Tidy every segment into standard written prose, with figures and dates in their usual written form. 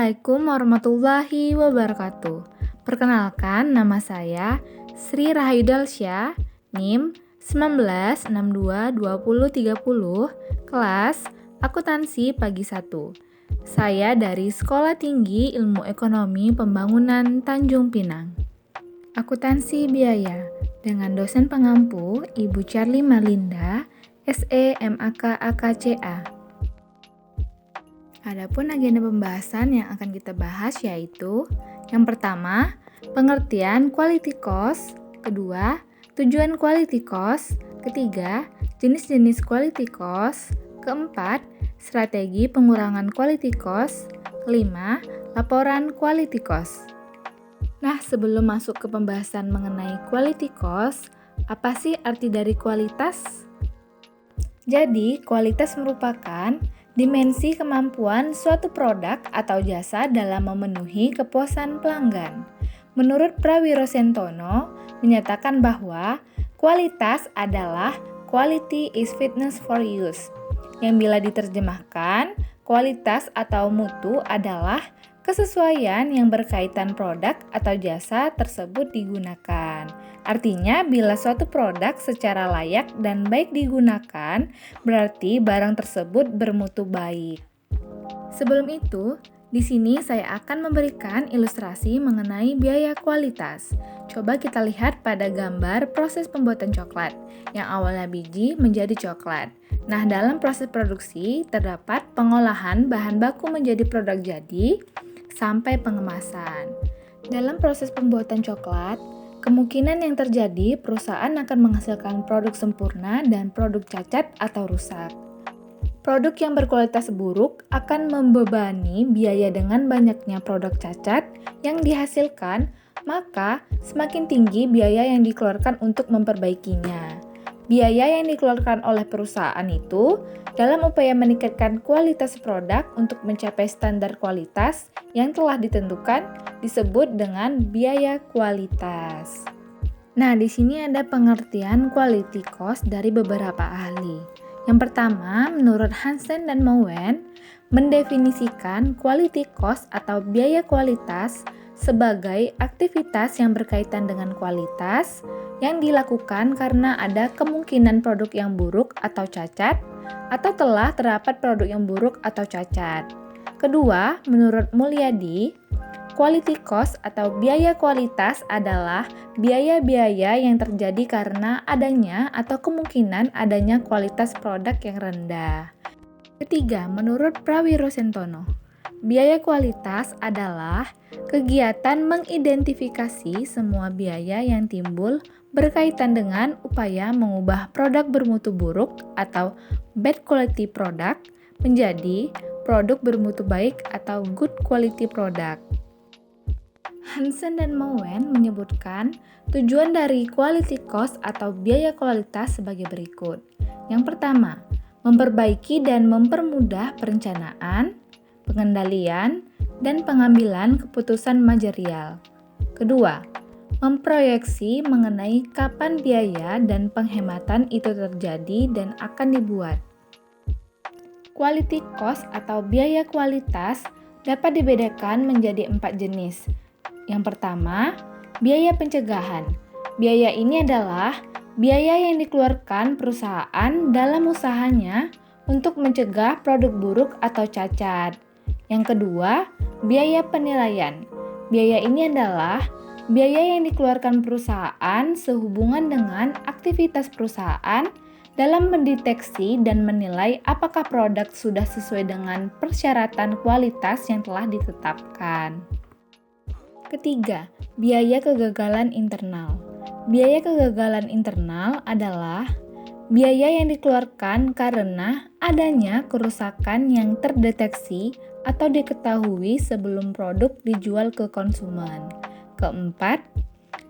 Assalamualaikum warahmatullahi wabarakatuh. Perkenalkan, nama saya Sri Rahidalsyah, NIM 19622030, kelas Akuntansi Pagi 1. Saya dari Sekolah Tinggi Ilmu Ekonomi Pembangunan Tanjung Pinang. Akuntansi Biaya dengan dosen pengampu Ibu Charlie Marlinda, SE MAK AKCA. Adapun agenda pembahasan yang akan kita bahas yaitu yang pertama, pengertian quality cost, kedua, tujuan quality cost, ketiga, jenis-jenis quality cost, keempat, strategi pengurangan quality cost, kelima, laporan quality cost. Nah, sebelum masuk ke pembahasan mengenai quality cost, apa sih arti dari kualitas? Jadi, kualitas merupakan dimensi kemampuan suatu produk atau jasa dalam memenuhi kepuasan pelanggan. Menurut Prawiro Sentono, menyatakan bahwa kualitas adalah quality is fitness for use, yang bila diterjemahkan, kualitas atau mutu adalah kesesuaian yang berkaitan produk atau jasa tersebut digunakan. Artinya, bila suatu produk secara layak dan baik digunakan, berarti barang tersebut bermutu baik. Sebelum itu, di sini saya akan memberikan ilustrasi mengenai biaya kualitas. Coba kita lihat pada gambar proses pembuatan coklat, yang awalnya biji menjadi coklat. Nah, dalam proses produksi terdapat pengolahan bahan baku menjadi produk jadi, sampai pengemasan. Dalam proses pembuatan coklat, kemungkinan yang terjadi perusahaan akan menghasilkan produk sempurna dan produk cacat atau rusak. Produk yang berkualitas buruk akan membebani biaya dengan banyaknya produk cacat yang dihasilkan, maka semakin tinggi biaya yang dikeluarkan untuk memperbaikinya. Biaya yang dikeluarkan oleh perusahaan itu dalam upaya meningkatkan kualitas produk untuk mencapai standar kualitas yang telah ditentukan disebut dengan biaya kualitas. Nah, di sini ada pengertian quality cost dari beberapa ahli. Yang pertama, menurut Hansen dan Mowen, mendefinisikan quality cost atau biaya kualitas sebagai aktivitas yang berkaitan dengan kualitas yang dilakukan karena ada kemungkinan produk yang buruk atau cacat, atau telah terdapat produk yang buruk atau cacat. Kedua, menurut Mulyadi, quality cost atau biaya kualitas adalah biaya-biaya yang terjadi karena adanya atau kemungkinan adanya kualitas produk yang rendah. Ketiga, menurut Prawiro Sentono, biaya kualitas adalah kegiatan mengidentifikasi semua biaya yang timbul berkaitan dengan upaya mengubah produk bermutu buruk atau bad quality product menjadi produk bermutu baik atau good quality product. Hansen dan Mowen menyebutkan tujuan dari quality cost atau biaya kualitas sebagai berikut. Yang pertama, memperbaiki dan mempermudah perencanaan, pengendalian, dan pengambilan keputusan manajerial. Kedua, memproyeksi mengenai kapan biaya dan penghematan itu terjadi dan akan dibuat. Quality cost atau biaya kualitas dapat dibedakan menjadi 4 jenis. Yang pertama, biaya pencegahan. Biaya ini adalah biaya yang dikeluarkan perusahaan dalam usahanya untuk mencegah produk buruk atau cacat. Yang kedua, biaya penilaian. Biaya ini adalah biaya yang dikeluarkan perusahaan sehubungan dengan aktivitas perusahaan dalam mendeteksi dan menilai apakah produk sudah sesuai dengan persyaratan kualitas yang telah ditetapkan. Ketiga, biaya kegagalan internal. Biaya kegagalan internal adalah biaya yang dikeluarkan karena adanya kerusakan yang terdeteksi atau diketahui sebelum produk dijual ke konsumen. Keempat,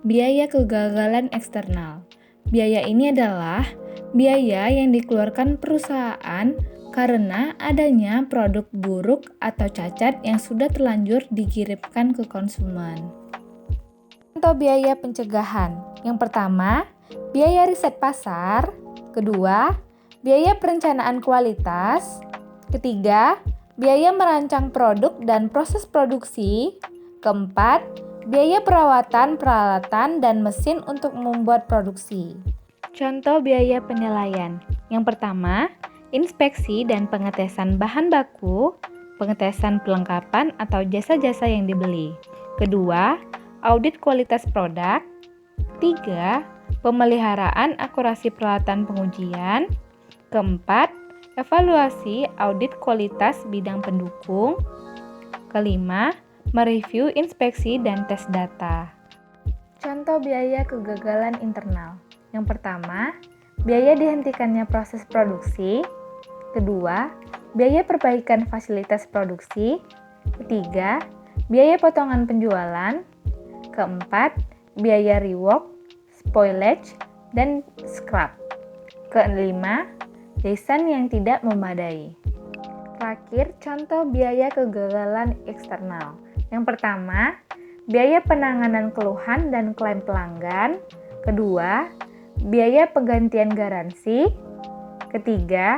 biaya kegagalan eksternal. Biaya ini adalah biaya yang dikeluarkan perusahaan karena adanya produk buruk atau cacat yang sudah terlanjur dikirimkan ke konsumen. Contoh biaya pencegahan. Yang pertama, biaya riset pasar. Kedua, biaya perencanaan kualitas. Ketiga, biaya merancang produk dan proses produksi. Keempat, biaya perawatan, peralatan, dan mesin untuk membuat produksi. Contoh biaya penilaian. Yang pertama, inspeksi dan pengetesan bahan baku, pengetesan perlengkapan atau jasa-jasa yang dibeli. Kedua, audit kualitas produk. Tiga, pemeliharaan akurasi peralatan pengujian. Keempat, evaluasi audit kualitas bidang pendukung. Kelima, mereview inspeksi dan tes data. Contoh biaya kegagalan internal. Yang pertama, biaya dihentikannya proses produksi. Kedua, biaya perbaikan fasilitas produksi. Ketiga, biaya potongan penjualan. Keempat, biaya rework, spoilage, dan scrap. Kelima, desain yang tidak memadai. Terakhir, contoh biaya kegagalan eksternal. Yang pertama, biaya penanganan keluhan dan klaim pelanggan. Kedua, biaya penggantian garansi. Ketiga,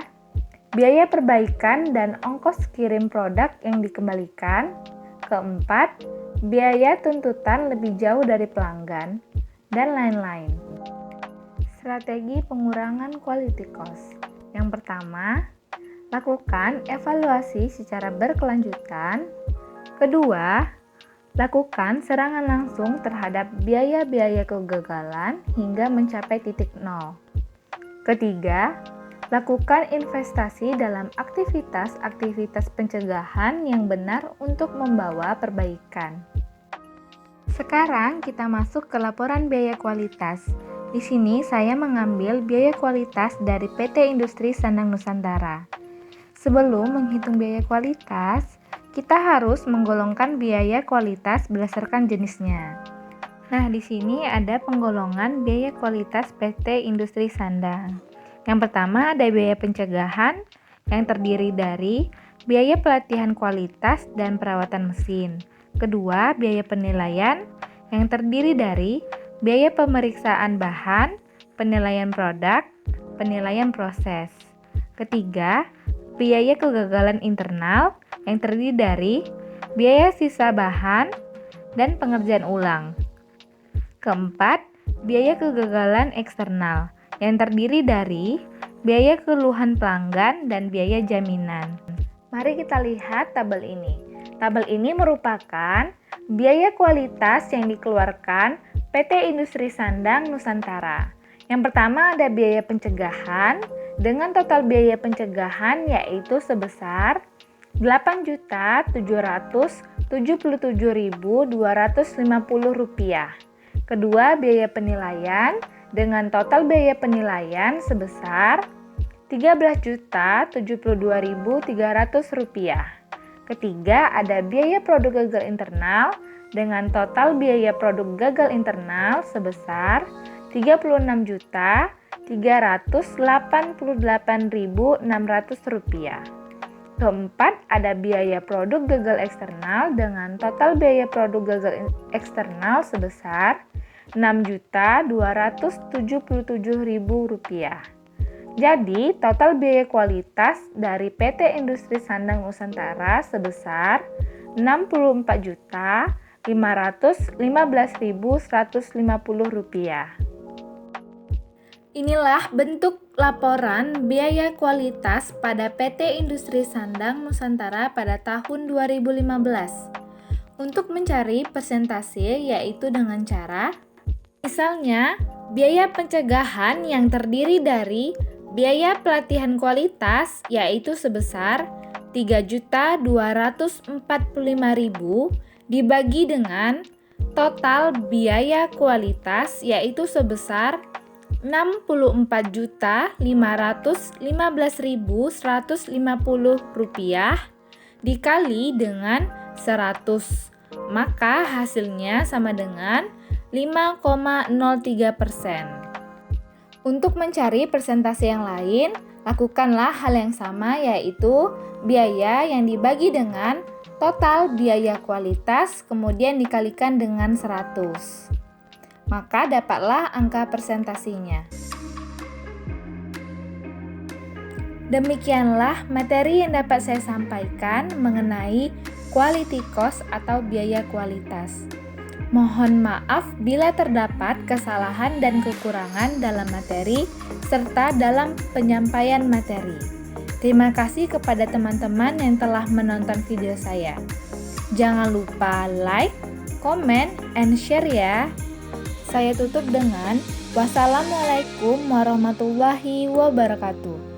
biaya perbaikan dan ongkos kirim produk yang dikembalikan. Keempat, biaya tuntutan lebih jauh dari pelanggan, dan lain-lain. Strategi pengurangan quality cost. Yang pertama, lakukan evaluasi secara berkelanjutan. Kedua, lakukan serangan langsung terhadap biaya-biaya kegagalan hingga mencapai titik nol. Ketiga, lakukan investasi dalam aktivitas-aktivitas pencegahan yang benar untuk membawa perbaikan. Sekarang kita masuk ke laporan biaya kualitas. Di sini saya mengambil biaya kualitas dari PT Industri Sandang Nusantara. Sebelum menghitung biaya kualitas, kita harus menggolongkan biaya kualitas berdasarkan jenisnya. Nah, di sini ada penggolongan biaya kualitas PT Industri Sandang. Yang pertama ada biaya pencegahan yang terdiri dari biaya pelatihan kualitas dan perawatan mesin. Kedua, biaya penilaian yang terdiri dari biaya pemeriksaan bahan, penilaian produk, penilaian proses. Ketiga, biaya kegagalan internal yang terdiri dari biaya sisa bahan dan pengerjaan ulang. Keempat, biaya kegagalan eksternal yang terdiri dari biaya keluhan pelanggan dan biaya jaminan. Mari kita lihat tabel ini. Tabel ini merupakan biaya kualitas yang dikeluarkan PT Industri Sandang Nusantara. Yang pertama ada biaya pencegahan dengan total biaya pencegahan yaitu sebesar Rp8.777.250. Kedua, biaya penilaian dengan total biaya penilaian sebesar Rp13.072.300. Ketiga, ada biaya produk gagal internal dengan total biaya produk gagal internal sebesar Rp36.388.600. Keempat, ada biaya produk gagal eksternal dengan total biaya produk gagal eksternal sebesar Rp6.277.000. Jadi, total biaya kualitas dari PT Industri Sandang Nusantara sebesar Rp64.515.150. Inilah bentuk laporan biaya kualitas pada PT Industri Sandang Nusantara pada tahun 2015. Untuk mencari persentase yaitu dengan cara misalnya biaya pencegahan yang terdiri dari biaya pelatihan kualitas yaitu sebesar Rp3.245.000 dibagi dengan total biaya kualitas yaitu sebesar Rp64.515.150 dikali dengan 100. Maka hasilnya sama dengan 5,03%. Untuk mencari persentase yang lain, lakukanlah hal yang sama yaitu biaya yang dibagi dengan total biaya kualitas kemudian dikalikan dengan 100. Maka dapatlah angka persentasenya. Demikianlah materi yang dapat saya sampaikan mengenai quality cost atau biaya kualitas. Mohon maaf bila terdapat kesalahan dan kekurangan dalam materi serta dalam penyampaian materi. Terima kasih kepada teman-teman yang telah menonton video saya. Jangan lupa like, comment, and share ya. Saya tutup dengan wassalamualaikum warahmatullahi wabarakatuh.